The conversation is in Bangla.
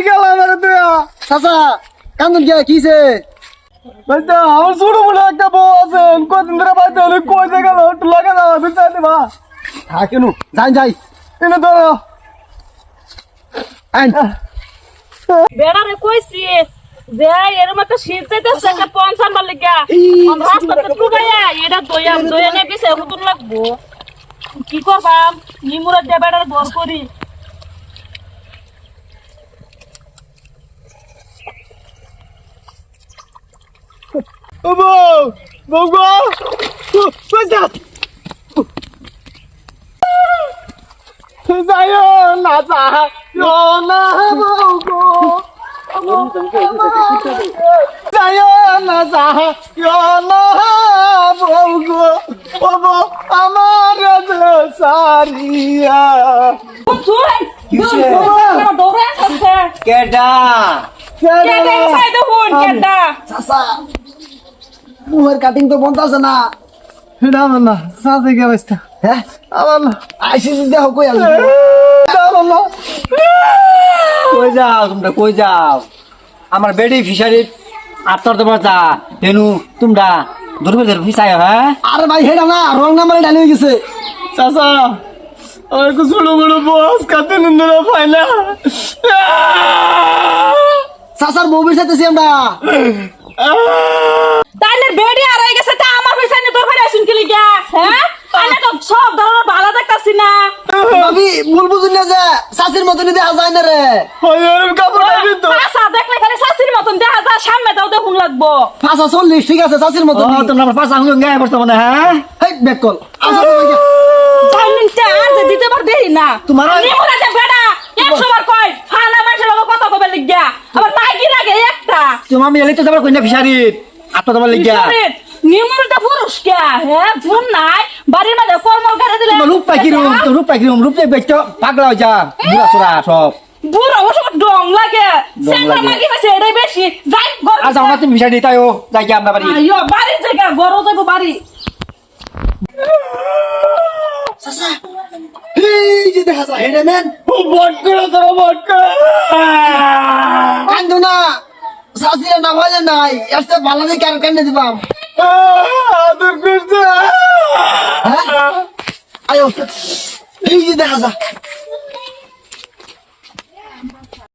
গেল আমার তো চাচা কান্দন কে কিছে বলতে আমার ছোট বলে একটা বউ আছে কদিন ধরে বাইতে হলে কই গেল একটু লাগে না বিচাইতে বা থাকেনু যাই যাই এনে তো আইন বেড়ারে কইছি যে এরকম একটা শীত চাইতেছে একটা পঞ্চান বার লিগা রাস্তাতে টুকাইয়া এটা দইয়া নিয়ে পিছে হুতুন লাগবো কি করবাম নিমুরা দিয়ে বেড়ারে দর করি ও বউ বউ গো বাজা যাইও না যাইও না বউ গো যাইও না যাইও না বউ গো ও বউ আমার যে সারিয়া দৌড়ে আসছে কেডা কেডা সাইড হুন কেডা চাচা মুহের কাটিং তো বন্ধ আছে না এটা আমার না সাথে কে অবস্থা হ্যাঁ আমার না আইসি দেখো কই আসবে আমার না কই যাও তোমরা কই যাও আমার বেডি ফিশারি আত্তর তোমার যা হেনু তোমরা দুর্বলের ফিসায় হ্যাঁ আরে ভাই হেডা না রং নাম্বারে ডালি হয়ে গেছে চাচা আমার কো ছোট বড় বস কাতে নন্দরা ফাইলা চাচার বউবির সাথে আমরা তাইলে বেড়ি আড়াই গেছে তা আমার পিছনে তোর ভাই আসুন কি লিগা হ্যাঁ আমি তো সব ধরনের ভালো দেখতাছি না ভাবি ভুল বুঝুন না যে চাচির মতনই দেখা যায় না রে ওই কাপড় আনি তো পাশা দেখলে খালি শাশির মতন দেখা যায় সামনে দাও দেখুন লাগবো 540 ঠিক আছে চাচির মতন ও তোমরা আমার পাশা হুঙ্গে গায়ে পড়ছো মানে হ্যাঁ হেই ব্যাক কল জামিনটা আজ দিতে পার দেই না তোমার- আমি মনে আছে বেটা 100 বার কই ফানা মাসের লগে কথা কবে লিগা আবার মাইকি লাগে একটা তুমি আমি এলি তো যাবার কইনা ফিশারি আত্তর তোমার লিগা নিমুলটা পুরুষ কে হ্যাঁ জুন নাই বাড়ির মধ্যে কর্মল করে দিলে তোমার রূপ পাখি রুম তো রূপ পাখি রুম রূপ দেখ বেচো পাগলা হয়ে যা বুড়া সুরা সব বুড়ো অবশ্য ডং লাগে ডং সেন্টার লাগে। মাগি পাইছে এটাই বেশি যাই ঘর আজ আমার তুমি ফিশারি তাইও যাই কি আমরা বাড়ি আইয়ো বাড়ির জায়গা ঘরও যাবো বাড়ি চাচা এই যে দেখা যায় হেডা ম্যান বট করে তোরা বট করে কান্দো না চাচির না ভালো নাই এসে ভালো দেখে আর কান্দে দিবাম আদর করছে হ্যাঁ আয়ো এই যে দেখা যায়